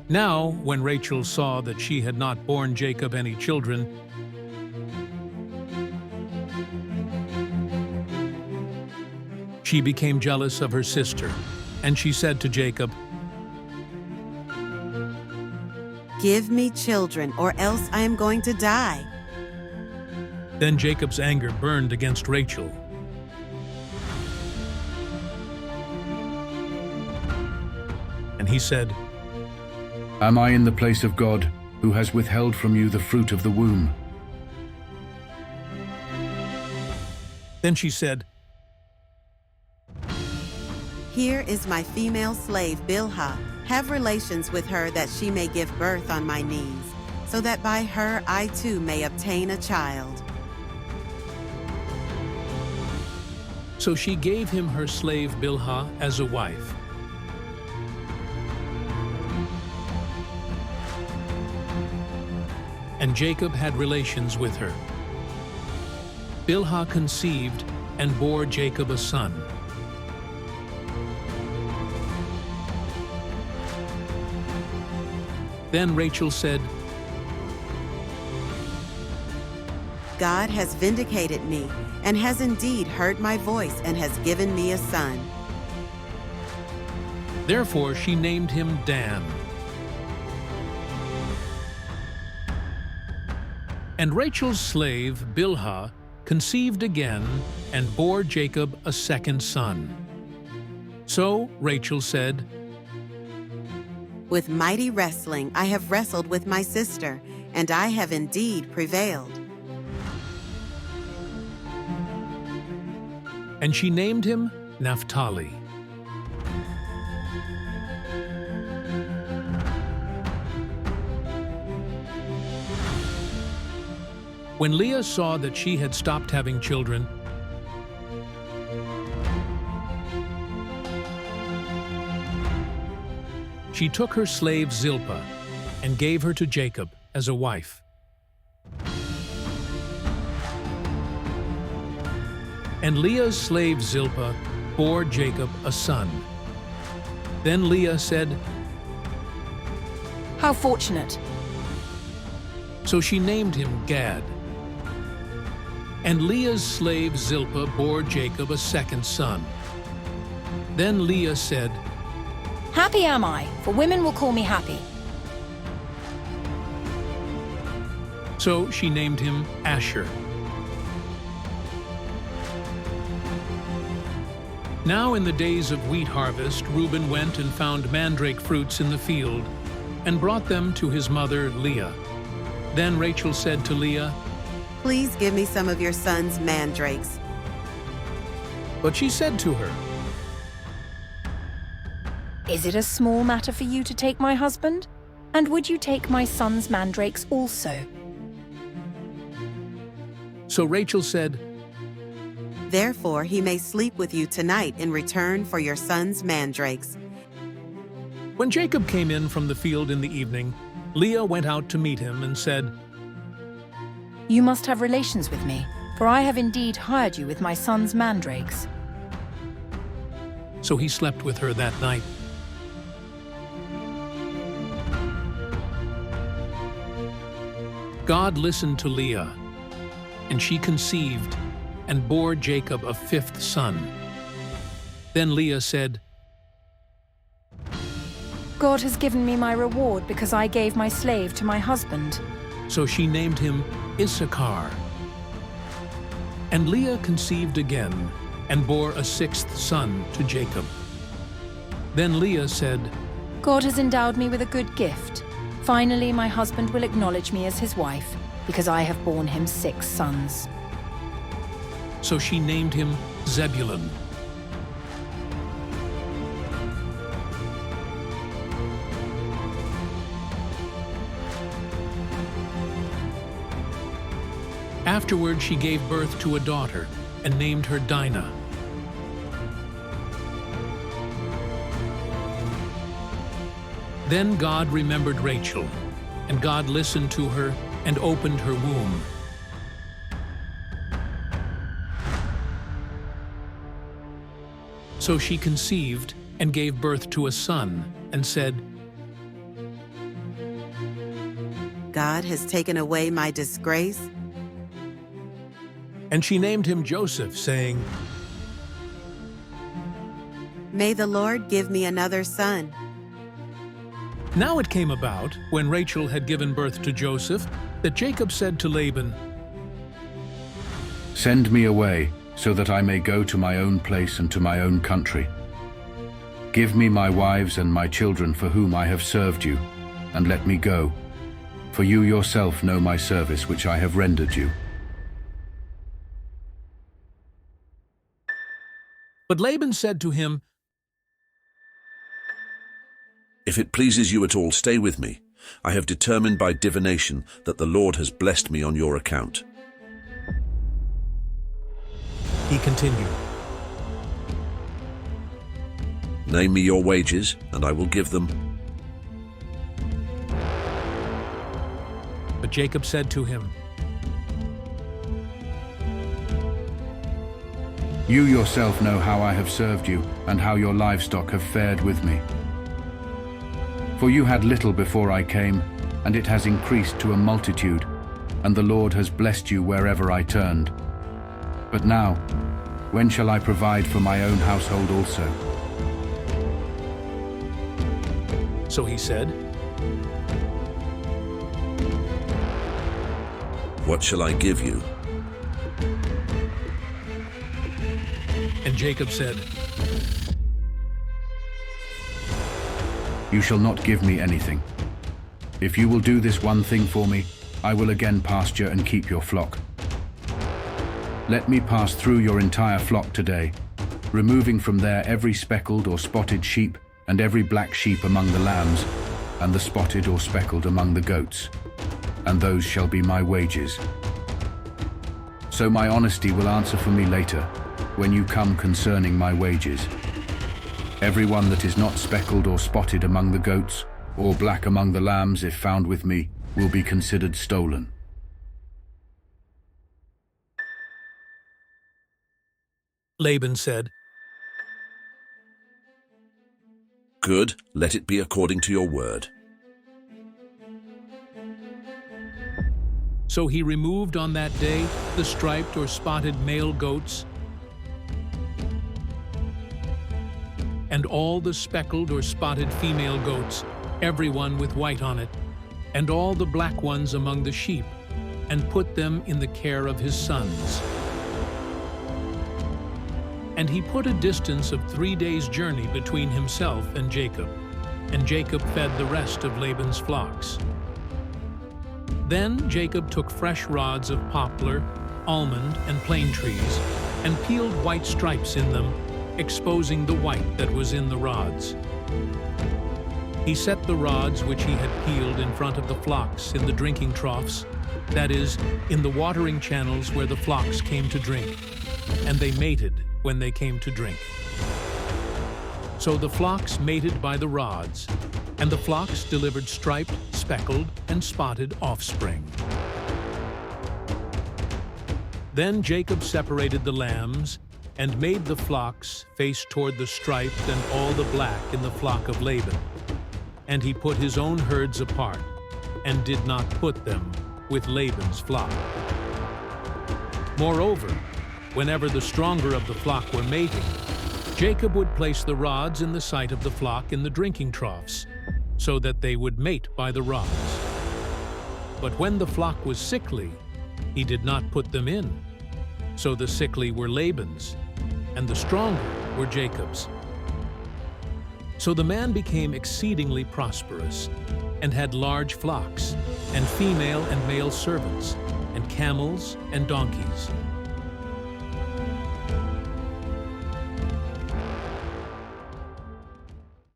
Now, when Rachel saw that she had not borne Jacob any children, she became jealous of her sister, and she said to Jacob, "Give me children, or else I am going to die." Then Jacob's anger burned against Rachel. And he said, "Am I in the place of God, who has withheld from you the fruit of the womb?" Then she said, "Here is my female slave Bilhah. Have relations with her that she may give birth on my knees, so that by her I too may obtain a child." So she gave him her slave Bilhah as a wife. And Jacob had relations with her. Bilhah conceived and bore Jacob a son. Then Rachel said, "God has vindicated me, and has indeed heard my voice, and has given me a son." Therefore she named him Dan. And Rachel's slave Bilhah conceived again and bore Jacob a second son. So Rachel said, "With mighty wrestling I have wrestled with my sister, and I have indeed prevailed." And she named him Naphtali. When Leah saw that she had stopped having children, she took her slave Zilpah and gave her to Jacob as a wife. And Leah's slave Zilpah bore Jacob a son. Then Leah said, "How fortunate!" So she named him Gad. And Leah's slave Zilpah bore Jacob a second son. Then Leah said, "Happy am I, for women will call me happy." So she named him Asher. Now in the days of wheat harvest, Reuben went and found mandrake fruits in the field, and brought them to his mother Leah. Then Rachel said to Leah, "Please give me some of your son's mandrakes." but she said to her, "Is it a small matter for you to take my husband? And would you take my son's mandrakes also?" So Rachel said, "Therefore he may sleep with you tonight in return for your son's mandrakes." When Jacob came in from the field in the evening, Leah went out to meet him and said, "You must have relations with me, for I have indeed hired you with my son's mandrakes." So he slept with her that night. God listened to Leah, and she conceived and bore Jacob a fifth son. Then Leah said, "God has given me my reward because I gave my slave to my husband." so she named him Issachar. And Leah conceived again and bore a sixth son to Jacob. Then Leah said, "God has endowed me with a good gift. Finally, my husband will acknowledge me as his wife, because I have borne him 6 sons." So she named him Zebulun. Afterward she gave birth to a daughter and named her Dinah. Then God remembered Rachel, and God listened to her and opened her womb. So she conceived and gave birth to a son, and said, God has taken away my disgrace? And she named him Joseph, saying, May the Lord give me another son. Now it came about, when Rachel had given birth to Joseph, that Jacob said to Laban, Send me away, so that I may go to my own place and to my own country. Give me my wives and my children for whom I have served you, and let me go, for you yourself know my service which I have rendered you. But Laban said to him, If it pleases you at all, stay with me. I have determined by divination that the Lord has blessed me on your account. He continued, Name me your wages, and I will give them. But Jacob said to him, You yourself know how I have served you, and how your livestock have fared with me. For you had little before I came, and it has increased to a multitude, and the Lord has blessed you wherever I turned. But now, when shall I provide for my own household also? So he said, What shall I give you? And Jacob said, You shall not give me anything. If you will do this one thing for me, I will again pasture and keep your flock. Let me pass through your entire flock today, removing from there every speckled or spotted sheep, and every black sheep among the lambs, and the spotted or speckled among the goats, and those shall be my wages. So my honesty will answer for me later, when you come concerning my wages. Everyone that is not speckled or spotted among the goats, or black among the lambs, if found with me, will be considered stolen. Laban said, Good, let it be according to your word. So he removed on that day the striped or spotted male goats, and all the speckled or spotted female goats, every one with white on it, and all the black ones among the sheep, and put them in the care of his sons. And he put a distance of 3 days' journey between himself and Jacob fed the rest of Laban's flocks. Then Jacob took fresh rods of poplar, almond, and plane trees, and peeled white stripes in them, exposing the white that was in the rods. He set the rods which he had peeled in front of the flocks in the drinking troughs, that is, in the watering channels where the flocks came to drink, and they mated when they came to drink. So the flocks mated by the rods, and the flocks delivered striped, speckled, and spotted offspring. Then Jacob separated the lambs, and made the flocks face toward the striped and all the black in the flock of Laban. And he put his own herds apart, and did not put them with Laban's flock. Moreover, whenever the stronger of the flock were mating, Jacob would place the rods in the sight of the flock in the drinking troughs, so that they would mate by the rods. But when the flock was sickly, he did not put them in. So the sickly were Laban's, and the stronger were Jacob's. So the man became exceedingly prosperous, and had large flocks, and female and male servants, and camels and donkeys.